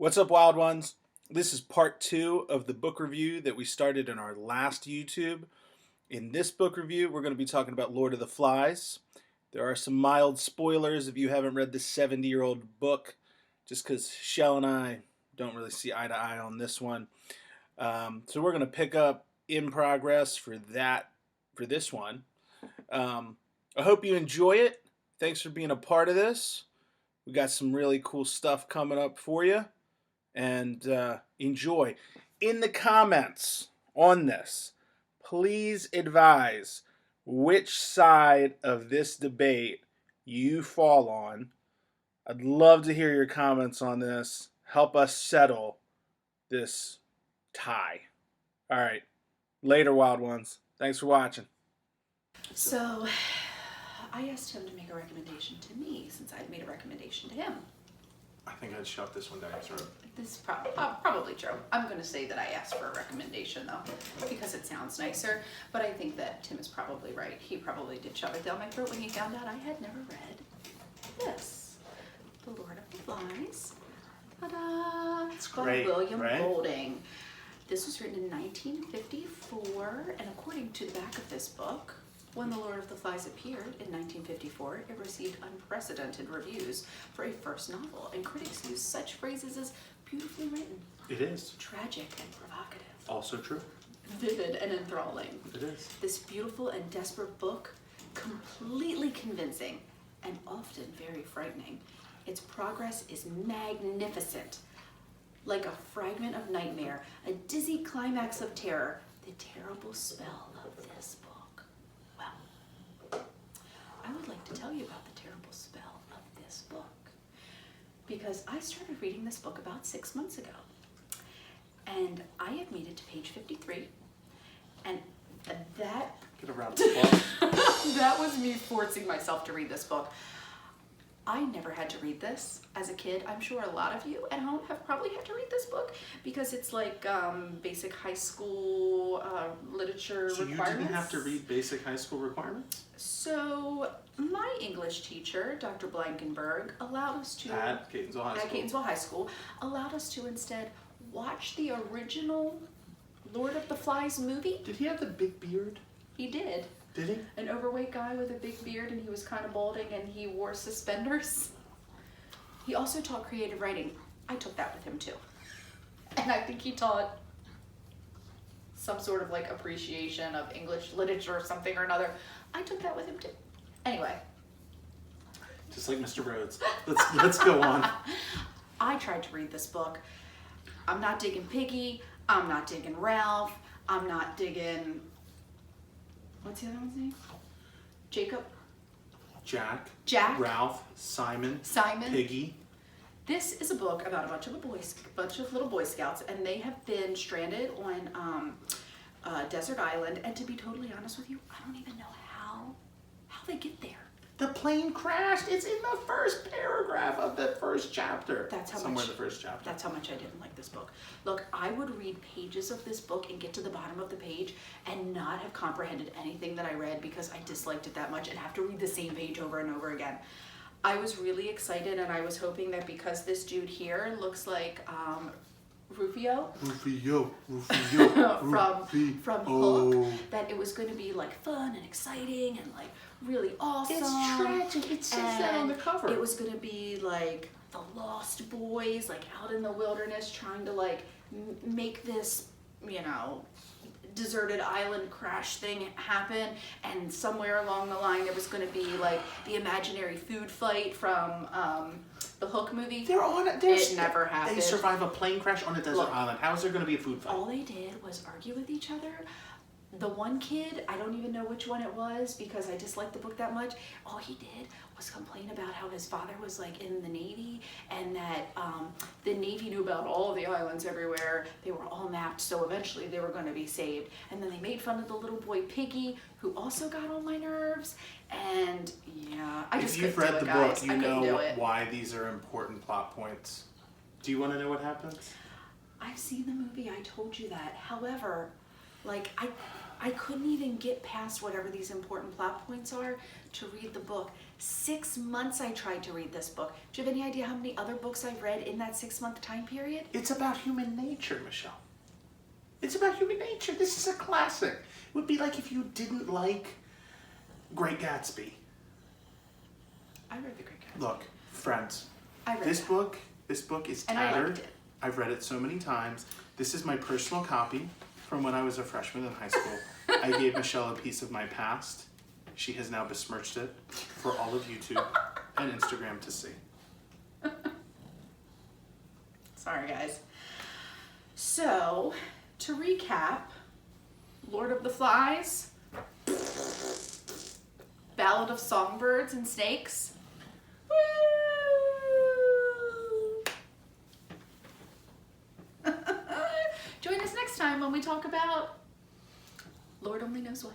What's up, Wild Ones? This is part 2 of the book review that we started in our last YouTube. In this book review, we're going to be talking about Lord of the Flies. There are some mild spoilers if you haven't read this 70-year-old book, just because Shell and I don't really see eye to eye on this one. So we're going to pick up in progress for this one. I hope you enjoy it. Thanks for being a part of this. We got some really cool stuff coming up for you. And enjoy. In the comments on this, please advise which side of this debate you fall on. I'd love to hear your comments on this. Help us settle this tie. All right. Later, Wild Ones. Thanks for watching. So, I asked him to make a recommendation to me since I'd made a recommendation to him. I think I'd shove this one down your throat. This is probably true. I'm going to say that I asked for a recommendation, though, because it sounds nicer. But I think that Tim is probably right. He probably did shove it down my throat when he found out I had never read this. The Lord of the Flies. Ta-da! It's great, by William right? Golding. This was written in 1954, and according to the back of this book, when The Lord of the Flies appeared in 1954, it received unprecedented reviews for a first novel, and critics used such phrases as beautifully written, It is. tragic and provocative, Also true. vivid and enthralling. It is. This beautiful and desperate book, completely convincing and often very frightening. Its progress is magnificent. Like a fragment of nightmare, a dizzy climax of terror, the terrible spell of this book. I would like to tell you about the terrible spell of this book because I started reading this book about 6 months ago, and I have made it to page 53, and that Get a round of applause. that was me forcing myself to read this book. I never had to read this as a kid. I'm sure a lot of you at home have probably had to read this book because it's like basic high school literature requirements. So you didn't have to read basic high school requirements? So my English teacher, Dr. Blankenberg, allowed us to At Catonsville High School. At Catonsville High School, allowed us to instead watch the original Lord of the Flies movie. Did he have the big beard? He did. Did he? An overweight guy with a big beard, and he was kind of balding, and he wore suspenders. He also taught creative writing. I took that with him too. And I think he taught some sort of like appreciation of English literature or something or another. I took that with him too. Anyway. Just like Mr. Rhodes. Let's go on. I tried to read this book. I'm not digging Piggy. I'm not digging Ralph. I'm not digging... What's the other one's name? Jacob? Jack. Ralph. Simon. Simon. Piggy. This is a book about a bunch of little Boy Scouts, and they have been stranded on a desert island. And to be totally honest with you, I don't even know how they get there. The plane crashed. It's in the first paragraph of the first chapter. That's how Somewhere much, in the first chapter. That's how much I didn't like this book. Look, I would read pages of this book and get to the bottom of the page and not have comprehended anything that I read because I disliked it that much and have to read the same page over and over again. I was really excited, and I was hoping that because this dude here looks like Rufio from Hook, that it was going to be like fun and exciting and like really awesome. It's tragic. It says that on the cover. It was going to be like the Lost Boys, like out in the wilderness trying to like make this, you know, deserted island crash thing happen, and somewhere along the line there was going to be like the imaginary food fight from the Hook movie. It never happened. They survive a plane crash on a desert island. How is there going to be a food fight? All they did was argue with each other. The one kid, I don't even know which one it was because I disliked the book that much. All he did was complain about how his father was like in the Navy, and that the Navy knew about all of the islands everywhere. They were all mapped, so eventually they were going to be saved. And then they made fun of the little boy Piggy, who also got on my nerves. And yeah, I just couldn't do it, guys. If you've read the book, you know it. why these are important plot points. Do you want to know what happens? I've seen the movie, I told you that. However, like I couldn't even get past whatever these important plot points are to read the book. 6 months I tried to read this book. Do you have any idea how many other books I've read in that 6-month time period? It's about human nature, Michelle. It's about human nature. This is a classic. It would be like if you didn't like Great Gatsby. I read The Great Gatsby. Look, friends, I read this that. book is And I tattered. liked it. I've read it so many times. This is my personal copy from when I was a freshman in high school. I gave Michelle a piece of my past. She has now besmirched it for all of YouTube and Instagram to see. Sorry, guys. So, to recap, Lord of the Flies, Ballad of Songbirds and Snakes. Woo! Join us next time when we talk about Lord only knows what.